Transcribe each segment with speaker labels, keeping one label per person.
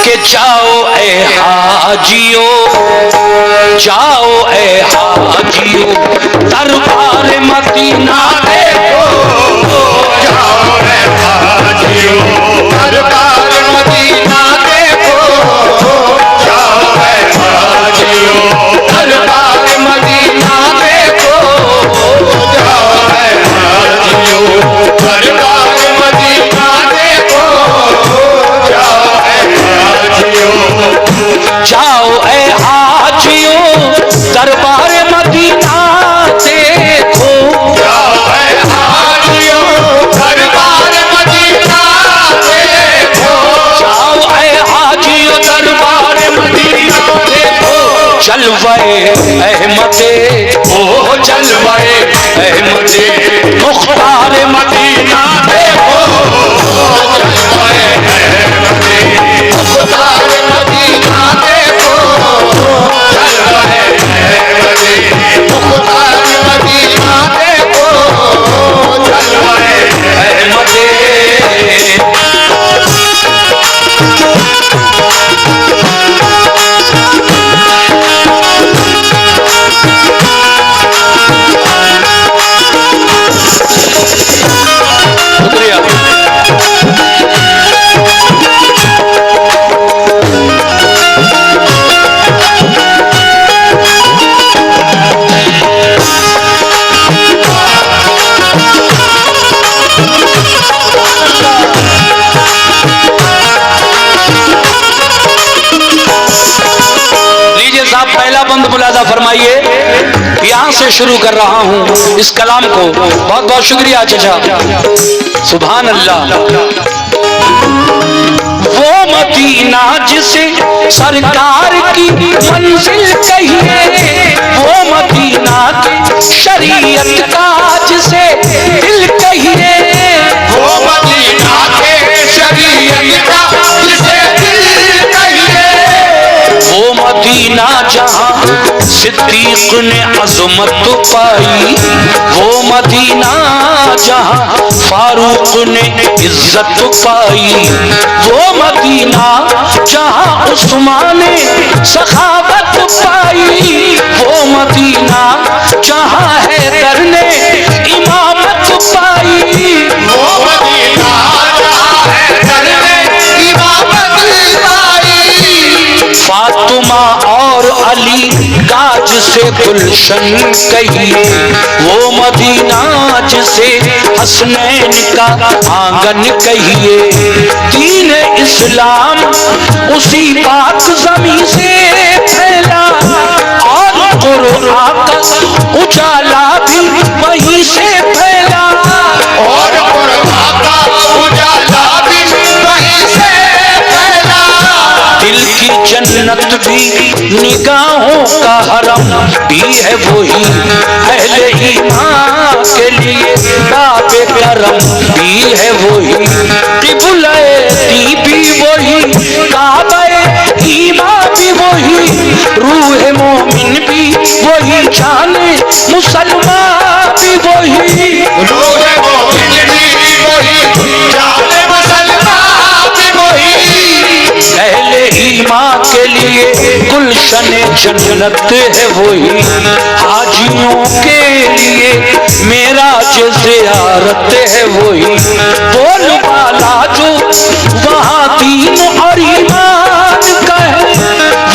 Speaker 1: कि जाओ ए हाजियो, जाओ ए हाजियो दरबार मदीना देखो,
Speaker 2: जाओ ए हाजियो दरबार मदीना देखो, जाओ ए हाजियो दरबार मदीना देखो, जाओ ए हाजियो दरबार मदीना देखो, जाओ ए हाजियो,
Speaker 1: जाओ ए हाजियो दरबार मदीना देखो,
Speaker 2: जाओ ए हाजियो दरबार मदीना देखो,
Speaker 1: जाओ ए हाजियो दरबार मदीना देखो। जलवाए अहमदे ओ जलवाए अहमदे मुख्तार मदीना देखो,
Speaker 2: जलवाए अहमदे मुख्तार मदीना देखो, जलवाए अहमदे मुख्तार मदीना देखो, जलवाए
Speaker 1: अहमदे। शुक्रिया। लीजिए साहब, पहला बंद मुलाजा फरमाइए। यहाँ से शुरू कर रहा हूँ इस कलाम को। बहुत बहुत शुक्रिया चाचा, सुभान अल्लाह। वो मदीना जिसे सरकार की मंजिल कहिए, वो मदीना की शरीयत का जिसे दिल कहिए,
Speaker 2: वो मदीना के शरीयत का जिसे दिल कहिए,
Speaker 1: वो मदीना जहाँ सिद्दीक ने अज़मत पाई, वो मदीना जहाँ फारूक ने इज्जत पाई, वो मदीना जहाँ उस्मान ने सखावत पाई, वो मदीना जहाँ हैदर ने इमामत पाई,
Speaker 2: वो मदीना जहाँ हैदर ने इमामत पाई,
Speaker 1: फातिमा और अली गाज से गुलशन कहिए, वो मदीना जिसे हसनैन का आंगन कहिए, दीन इस्लाम उसी पाक ज़मीं से फैला, और कुरान का उजाला भी वहीं से फैला,
Speaker 2: और कुरान का उजाला भी वहीं से फैला,
Speaker 1: दिल की जन्नत भी निगाहों का हरम भी है वही, अहले ईमान के लिए बाबे करम भी है वही, क़िबला-ए-दी भी वही, काबा-ए ईमान भी वही, रूह मोमिन भी वही, जाने मुसलमान भी वही,
Speaker 2: रूह मोमिन भी वही, जाने मुसलमान भी वही,
Speaker 1: अहले ईमान के लिए गुलशन जन्नत है वही, हाजियों के लिए मेराज ज़ियारत है वही, बोल वाला जो वहाँ दीन और ईमान का है,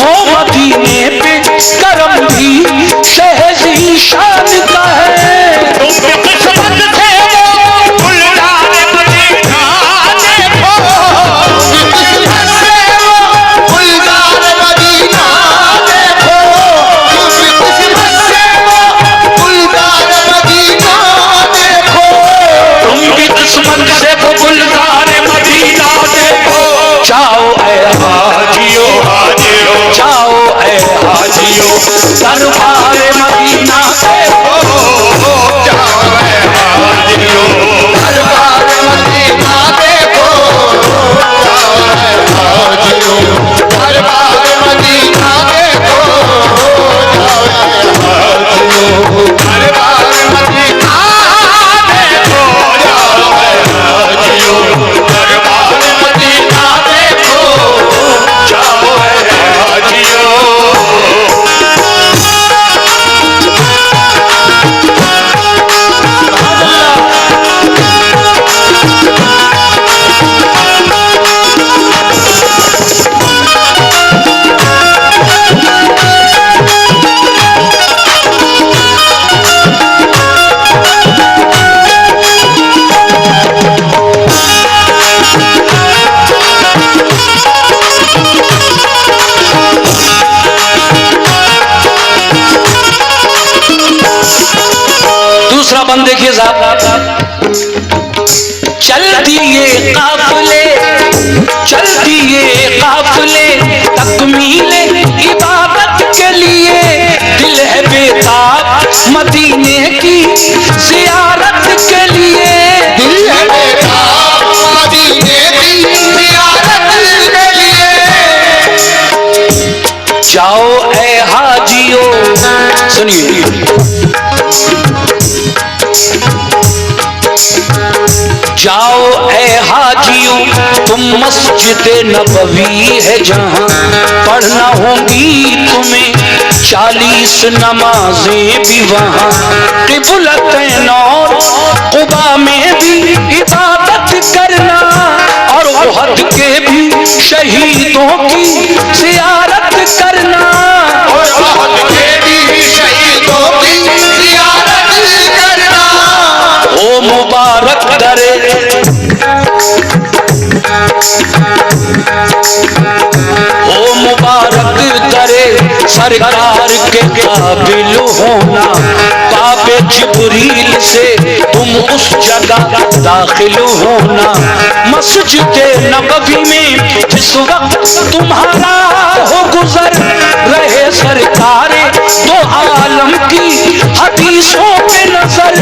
Speaker 1: वो मदीने पे करम भी शहज़ी शान का है।
Speaker 2: तुम किस्मत थे वो गुलजार मदीना देखो, किस्मत से वो गुलजार मदीना देखो, किस्मत से वो गुलजार मदीना देखो,
Speaker 1: तुम भी किस्मत से वो गुलजार मदीना देखो, चाह जाओ ऐ हाजियो, सुनिए, जाओ ऐ हाजियों तुम मस्जिद नबवी है जहां पढ़ना होंगी तुम्हें 40 नमाजें भी वहां। क़िबलतैन और क़ुबा में भी इबादत करना और उहद के भी शहीदों की ज़ियारत करना,
Speaker 2: और उहद के भी शहीदों की ज़ियारत करना।
Speaker 1: ओ मुबारक दरे, ओ मुबारक दरे सरकार के काबिल होना। बाबे जिब्रील से तुम उस जगह दाखिल होना। मस्जिद नबवी में जिस वक्त तुम्हारा हो गुजर रहे सरकार तो आलम की हदीसों पे नजर,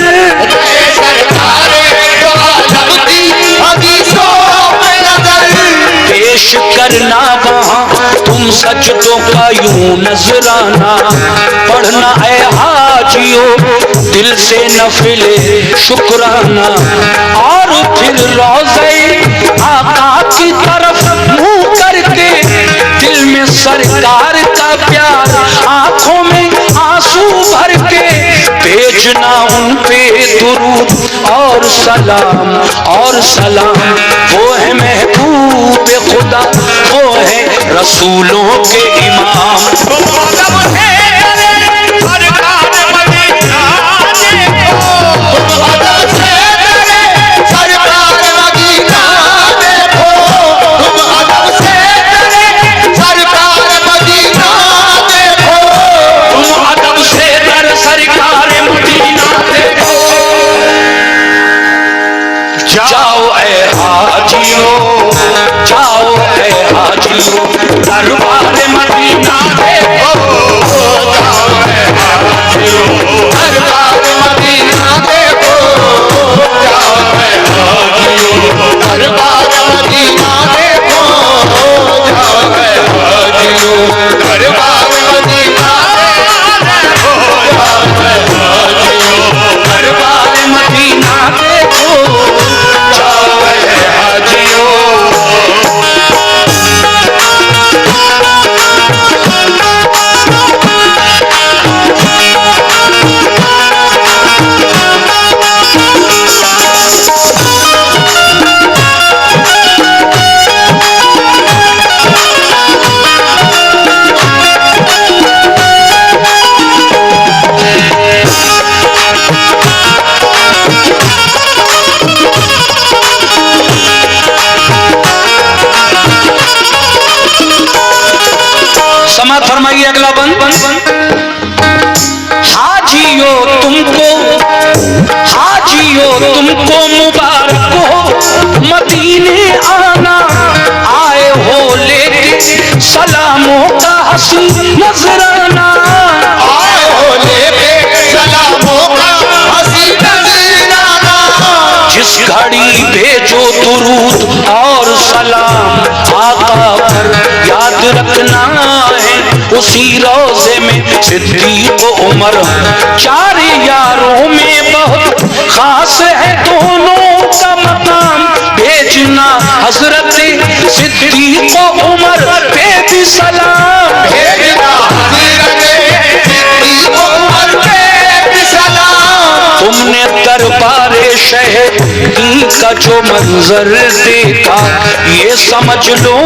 Speaker 1: पेश करना वहाँ तुम सजदों का यूं नजराना। पढ़ना ऐ हाजियो दिल से नफिले शुक्राना, और फिर रोज़े आका की तरफ मुँह करके दिल में सरकार का प्यार, आंखों में आंसू भर के भेजना उन पे दुरूद और सलाम। वो है महबूब खुदा, वो है रसूलों के इमाम। जाओ ऐ हाजियो, जाओ ऐ हाजियो दरबार मदीना देखो। जाओ ऐ हाजियो दरबार मदीना देखो। जाओ ऐ हाजियो दरबार मदीना देखो। जाओ ऐ हाजियो दरबार मदीना देखो। जाओ ऐ हाजियो दरबार मदीना देखो। समाज फरमाइए अगला बंद। तुमको मुबारक हो मदीने आना। आए हो लेके सलामों का हसी नजराना।
Speaker 2: आए हो लेके सलामों का हसी नजराना।
Speaker 1: जिस घड़ी भेजो दुरूद और सलाम आका पर याद रखना है। उसी रोजे में सिद्दीक उमर, चार यारों में बहुत खास है दोनों का मकाम। भेजना हजरत सिद्दीक उमर पे भी सलाम।
Speaker 2: भेजना हजरत सिद्दीक उमर पे भी सलाम।
Speaker 1: तुमने दरबारे शहदी का जो मंजर देखा, ये समझ लो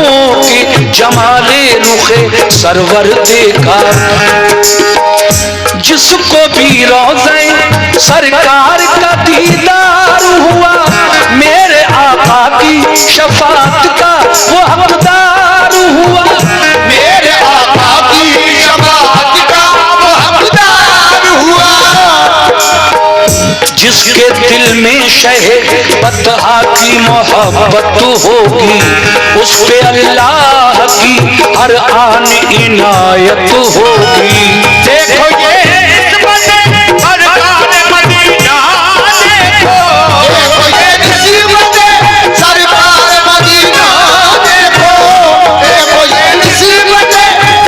Speaker 1: कि जमाले रुखे सरवर देखा। जिसको भी रोज़े सरकार का दीदार हुआ, मेरे आका की शफाअत का वो हकदार हुआ।
Speaker 2: मेरे आका की शफाअत का वो हकदार हुआ।
Speaker 1: जिसके दिल में शहे बतहा की मोहब्बत होगी, उस पे अल्लाह की हर आन इनायत होगी। देखो ये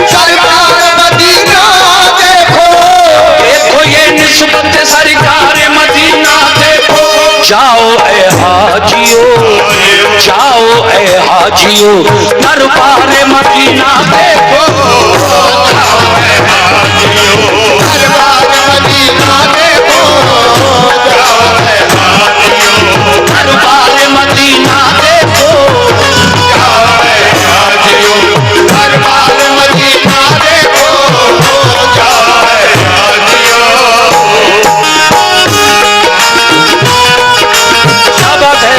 Speaker 2: सरकार
Speaker 1: हाजियो दरबार मदीना देखो,
Speaker 2: दरबार मदीना देखो,
Speaker 1: दरबार मदीना देखो,
Speaker 2: दरबार मदीना देखो,
Speaker 1: क्या बात है।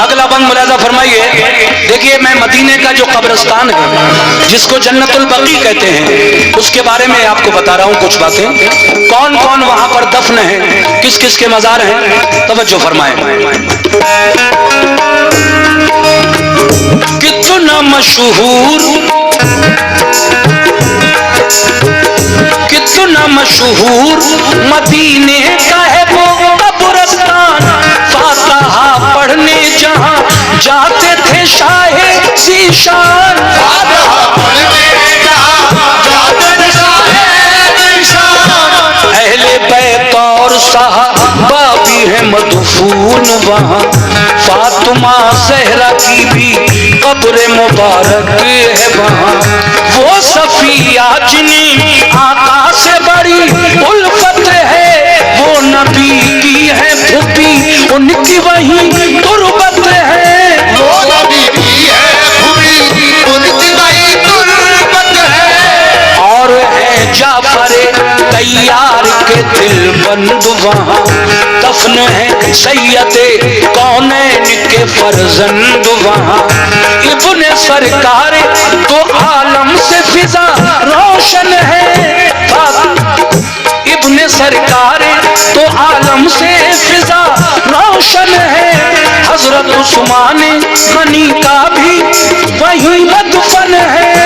Speaker 1: अगला बंद मुलाजा फरमाइए। देखिए, मैं मदीने का जो कब्रिस्तान है जिसको जन्नतुल बकी कहते हैं उसके बारे में आपको बता रहा हूं कुछ बातें। कौन कौन वहां पर दफन है, किस किस के मजार हैं, तवज्जो फरमाएं। कितना मशहूर, कितना मशहूर मदीने का है वो कब्रिस्तान, फातिहा पढ़ने जहां जाते थे शाहे ज़ीशान। अहले बैत और सहाबा भी है मदफून वहाँ, फातिमा ज़हरा की भी कब्र मुबारक है वहाँ। वो सफिया जिन्हें आका से बड़ी उल्फत है, वो नबी की है फूफी उनकी वही तुरबत है।
Speaker 2: वो नबी की है फूफी उनकी वही तुरबत है।
Speaker 1: और है जाफर तैयार के दिल बंद वहाँ, दफन है सैयदे कौनैन के फर्जंद वहाँ। इब्ने सरकार तो आलम से फिजा रोशन है, इब्ने सरकार तो आलम से फिजा रोशन है। हजरत उस्मान गनी का भी वही मदफन है।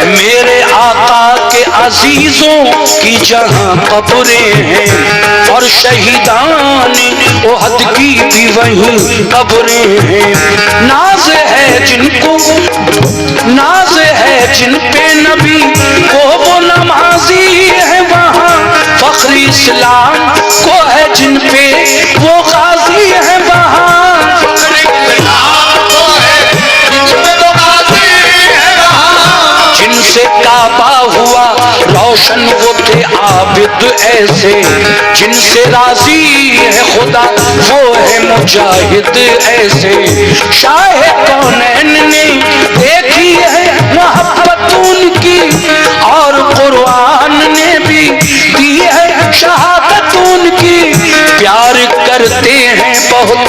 Speaker 1: मेरे आका के अजीजों की जहां कब्रें हैं, और शहीदान ओहद की भी वहीं कब्रें हैं। नाज है जिनको, नाज है जिन पे नबी को वो नमाजी है वहाँ, फख्र इस्लाम को है जिन पे वो गाजी है वहाँ। जिनसे काबा हुआ रोशन वो थे आबिद ऐसे, जिनसे राजी है खुदा वो है मुजाहिद ऐसे। शाह कौनैन ने देखी है मोहब्बत उनकी, और कुरान ने भी दी है शहादत उनकी। प्यार करते हैं बहुत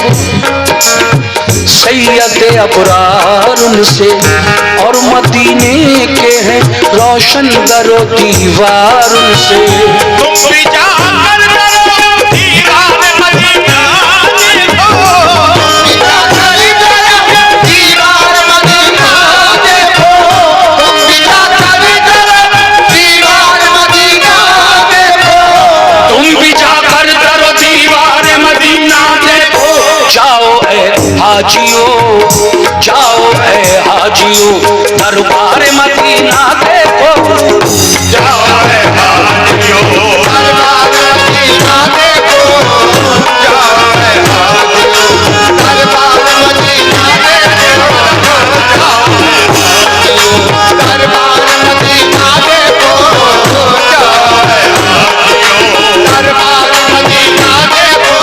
Speaker 1: सैयद अबरार उनसे, और मदीने के हैं रोशन दरो दीवार उनसे।
Speaker 2: तुम भी जाकर दरो दीवार मदीना देखो, दीवार मदीना देखो, तुम भी जाकर दरो दीवार मदीना देखो,
Speaker 1: तुम भी जाकर दरो दीवार मदीना देखो। जाओ ए हाजियो, जाओ ए हाजियो दरबार मदीना देखो,
Speaker 2: जाओ ए हाजियो दरबार मदीना देखो, जाओ ए हाजियो दरबार मदीना देखो, जाओ ए हाजियो दरबार मदीना देखो, जाओ ए हाजियो दरबार मदीना देखो,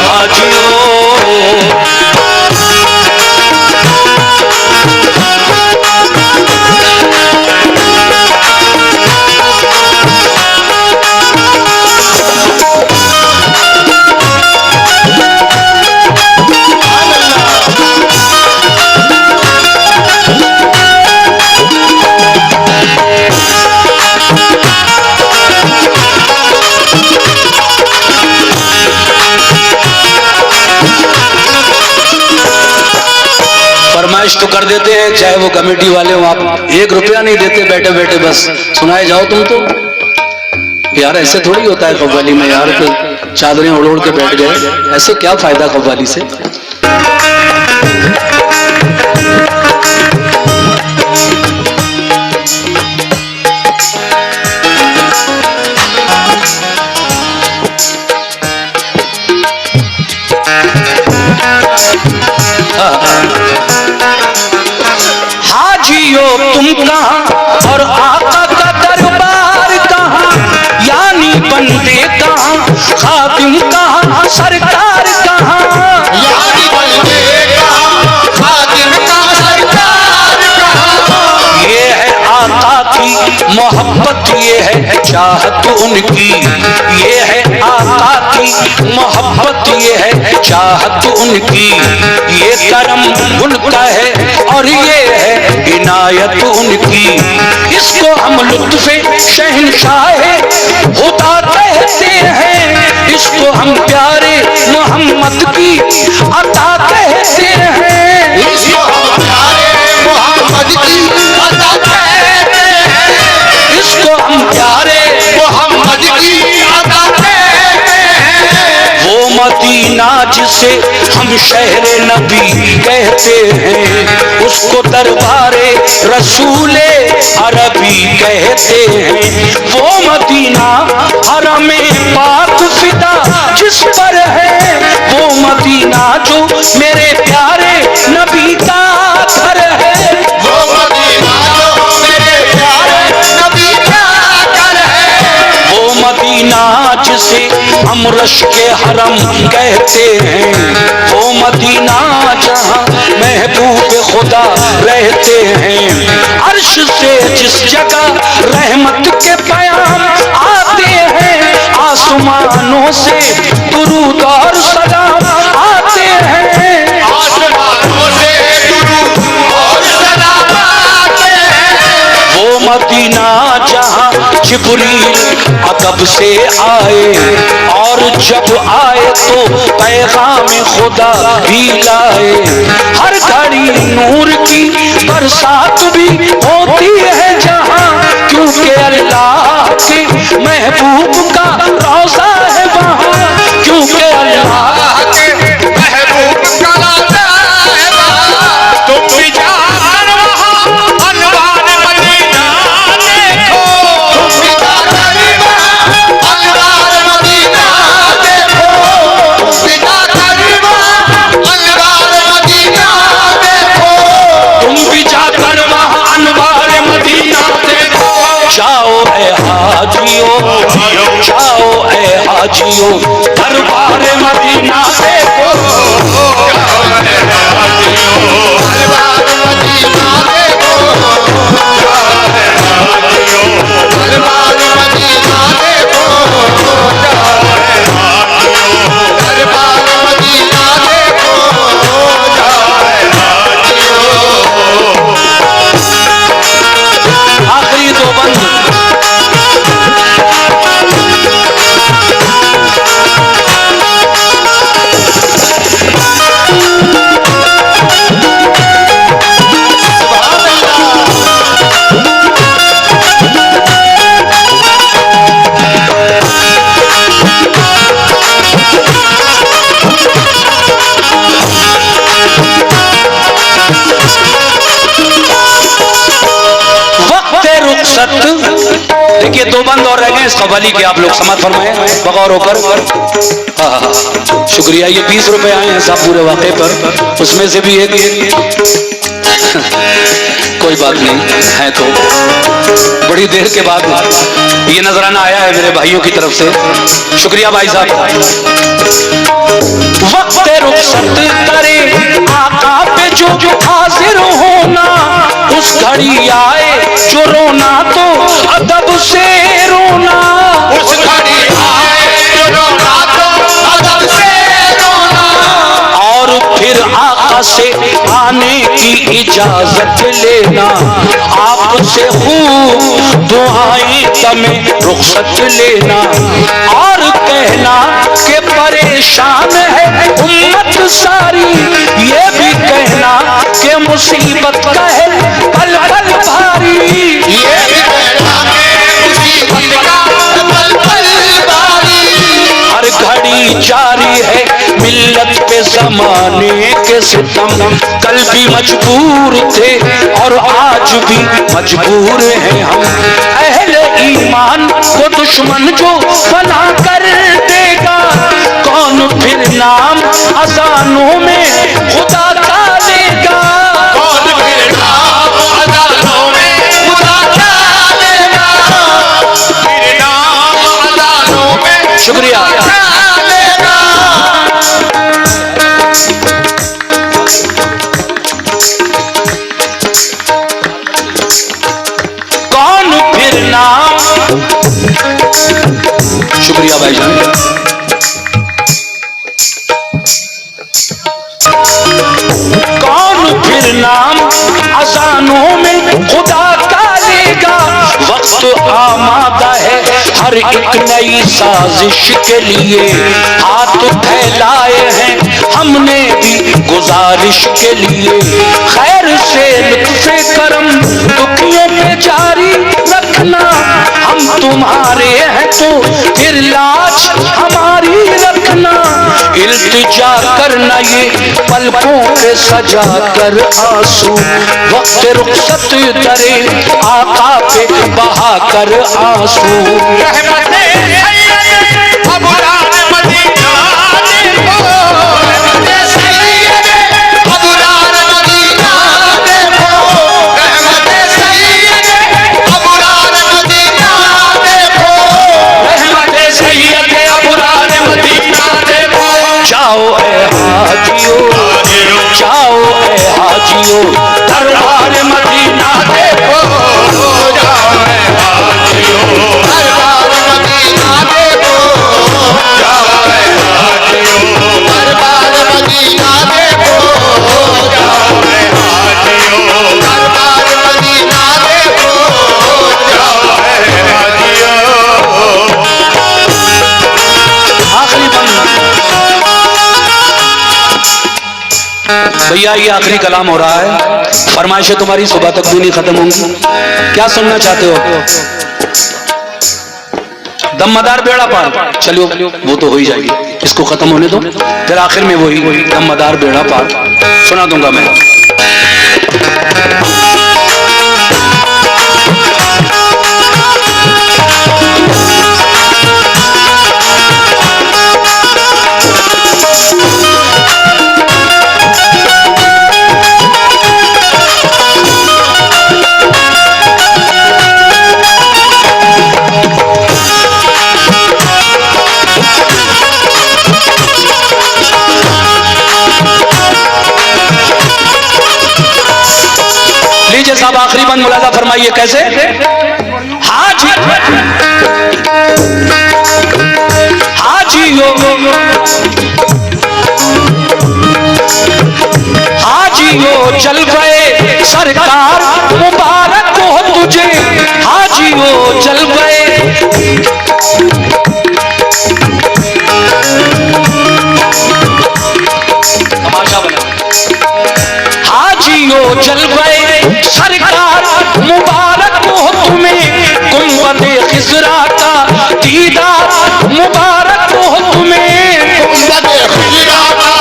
Speaker 1: हाजियो। फरमाइश तो कर देते हैं, चाहे वो कमेटी वाले हो, आप 1 रुपया नहीं देते बैठे बैठे, बस सुनाए जाओ तुम तो। यार ऐसे थोड़ी होता है कव्वाली में यार, तो चादरें ओढ़ ओढ़ के बैठ गए, ऐसे क्या फायदा कव्वाली से। हाजियो तुम कहाँ और आका का दरबार कहाँ, यानी बंदे कहाँ, खादिम कहाँ, सरकार कहाँ,
Speaker 2: यानी बंदे कहाँ, खादिम कहाँ, सरकार कहाँ।
Speaker 1: ये है आका की मोहब्बत, ये है चाहत उनकी, ये है आका की मोहब्बत, ये है चाहत उनकी, ये करम उनका है और ये है इनायत उनकी। इसको हम लुत्फ़े शहंशाहे खुदा कहते हैं, इसको हम प्यारे मोहम्मद की अता कहते हैं,
Speaker 2: इसको हम प्यारे मोहम्मद की अता कहते हैं,
Speaker 1: इसको हम प्यारे
Speaker 2: मोहम्मद की अता कहते हैं।
Speaker 1: वो मदीना जिसे हम शहरे नबी कहते हैं, उसको दरबारे रसूले अरबी कहते हैं। वो मदीना हरमे पाक फिदा जिस पर है, वो मदीना जो मेरे प्यारे नबी का घर है,
Speaker 2: वो मदीना जो मेरे प्यारे नबी का घर है,
Speaker 1: वो मदीना जिसे हम रश के हरम कहते हैं, वो मदीना जहाँ महबूब खुदा रहते हैं। अर्श से जिस जगह रहमत के प्याम आते हैं, आसमानों से दुरूद और सलाम आते हैं,
Speaker 2: आसमानों से दुरूद और सलाम आते हैं।
Speaker 1: वो मदीना जहाँ जिब्रील अदब से आए और जब आए तो पैगाम खुदा भी लाए। हर घड़ी नूर की बरसात भी होती है जहाँ, क्योंकि अल्लाह के महबूब का रोज़ा है वहाँ, क्योंकि अल्लाह
Speaker 2: के महबूब का रोज़ा है वहाँ। तुम भी जाकर वहाँ अनवार मदीना देखो, तुम भी जाकर वहाँ अनवार मदीना देखो, तुम भी जाकर वहाँ अनवार मदीना देखो,
Speaker 1: तुम भी जाकर वहाँ अनवार मदीना देखो। जाओ ए हाजियो, जाओ ए हाजियो, दरबार मदीना देखो।
Speaker 2: अनवार मदीना देखो, अनवार मदीना देखो, अनवार मदीना देखो।
Speaker 1: आखिरी 2 बंद। देखिए 2 बंद और रह गए इस कव्वाली के, आप लोग समाज फरमाएं बगौर होकर। हाँ, शुक्रिया। ये 20 रुपए आए हैं साहब पूरे वाक़े पर, उसमें से भी एक कोई बात नहीं है, तो बड़ी देर के बाद ये नजराना आया है मेरे भाइयों की तरफ से, शुक्रिया भाई साहब। वक्त रुखसत करे आका पे जो हाजिर होना, उस घड़ी आए जो रोना तो अदब से रोना,
Speaker 2: उस घड़ी आए जो रोना तो अदब से रोना,
Speaker 1: और फिर आका से आने की इजाजत लेना, आपसे खूब दुआएं तमें रुखसत लेना, और कहना कि परेशान है उम्मत सारी, ये भी कहना कि मुसीबत का है पल पल भारी,
Speaker 2: ये भी कहना के मुसीबत का पल पल भारी।
Speaker 1: हर घड़ी जारी है मिल्लत पे जमाने के सितम, कल भी मजबूर थे और आज भी मजबूर हैं हम। अहले ईमान को दुश्मन जो फना कर देगा, कौन फिर नाम अजानों में खुदा का लेगा,
Speaker 2: कौन फिर नाम अज़ानों में खुदा का लेगा, फिर नाम अज़ानों में
Speaker 1: शुक्रिया।
Speaker 2: खुदा लेगा।
Speaker 1: कौन फिर नाम, शुक्रिया भाईजान। कौन फिर नाम अजानों में खुदा का लेगा, वक्त आमादा है हर एक नई साजिश के लिए, हाथ फैलाए हैं हमने भी गुजारिश के लिए, खैर से लुत्फ़े करम दुखियों पे जारी रखना, हम तुम्हारे हैं तो फिर लाज हमारी रखना, इल्तिजा करना ये पलकों पे सजा कर आंसू, वक्त रुखसत दरे आका पे बहा कर आंसू।
Speaker 2: रहमते सैयद अबरार मदीना देखो, रहमते सैयद अबरार मदीना देखो, रहमते सैयद अबरार मदीना देखो,
Speaker 1: रहमते सैयद अबरार मदीना देखो। जाओ ए हाजियो, जाओ ए हाजियो, दरबार मदीना देखो,
Speaker 2: जाओ ए हाजियो, दरबार मदीना देखो, जाओ ए हाजियो, दरबार मदीना देखो, जाओ ए हाजियो, दरबार मदीना देखो, जाओ ए हाजियो।
Speaker 1: आखिरी बंद भैया, ये आखिरी कलाम हो रहा है, फरमाइशें तुम्हारी सुबह तक भी नहीं खत्म होंगी। क्या सुनना चाहते हो? दमदार बेड़ा पार, चलो वो तो हो ही जाएगी, इसको खत्म होने दो, फिर आखिर में वही दमदार बेड़ा पार सुना दूंगा मैं। लीजिए साहब, आखिरी बंद मुलाजा फरमाइए कैसे। हाजी हाजियो, हाजियो चल गए सरकार मुबारक हो तुझे, हाजियो चल गए, तमाशा बना, हाजियो चल गए सरकार मुबारक हो तुम्हें, गुंबदे खिजरा का दीदार मुबारक हो तुम्हें,
Speaker 2: गुंबदे खिजरा का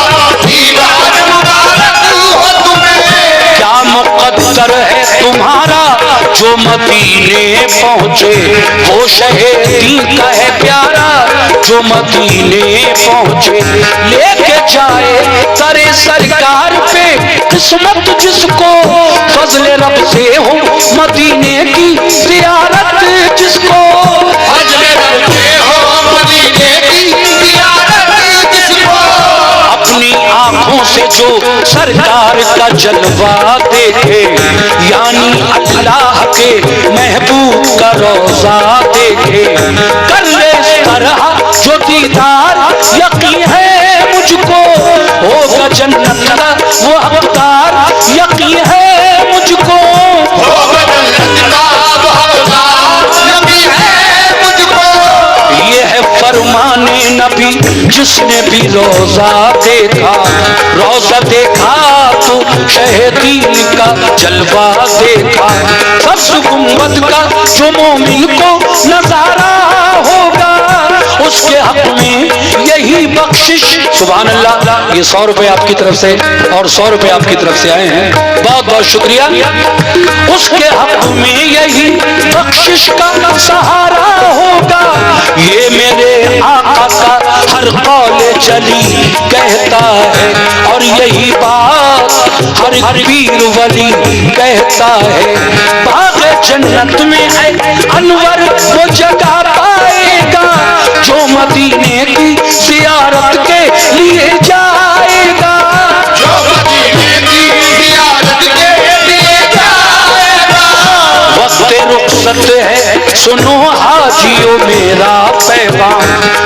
Speaker 2: दीदार मुबारक हो तुम्हें।
Speaker 1: क्या मुक़द्दर है तुम्हारा जो मदीने पहुँचे, वो शहीदी का है प्यारा जो मदीने पहुँचे, लेके जाए करे सरकार पे किस्मत जिसको, फजले रब से हो मदीने की ज़ियारत जिसको,
Speaker 2: फजले रब से हो मदीने की ज़ियारत जिसको,
Speaker 1: अपनी आंखों से जो सरकार का जलवा देखे, यानी अल्लाह के महबूब का रोजा देखे, कर ले इस तरह जो दीदार यकीन है मुझको, होगा जन्नत का वो हकदार यकीन है मुझको,
Speaker 2: होगा जन्नत का वो हकदार यकीन है मुझको।
Speaker 1: ये है फरमाने नबी जिसने भी रोजा देखा, रोजा देखा तो शहीदी जलवा देखा, सब्ज गुंबद का जो मोमिन को नजारा होगा, उसके हक में यही बख्शिश। सुभान अल्लाह। ये 100 रुपए आपकी तरफ से और 100 रुपए आपकी तरफ से आए हैं, बहुत बहुत शुक्रिया। उसके हक में यही बख्शिश का सहारा होगा, ये मेरे आका का हर कौल चली कहता है, और यही बात हर पीर वली कहता है। बाग जन्नत में है अनवर वो जगह पाएगा, जो मदीने की ज़ियारत के लिए जाएगा,
Speaker 2: जो मदीने की ज़ियारत के लिए जाएगा।
Speaker 1: वक्त रुखसत है सुनो हाजियो मेरा पैगाम,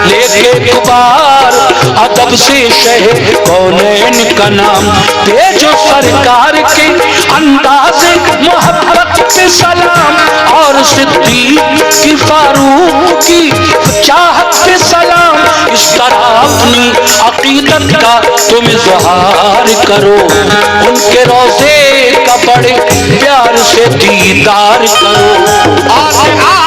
Speaker 1: लेके गुबार अदब से शहे कौनैन का नाम, भेजो सरकार के अंदाज़े मोहब्बत पे सलाम, और सिद्दीक की फारूक की चाहत पे सलाम। इस तरह अपनी अकीदत का तुम इज़हार करो, उनके रोज़े का बड़े प्यार से दीदार करो।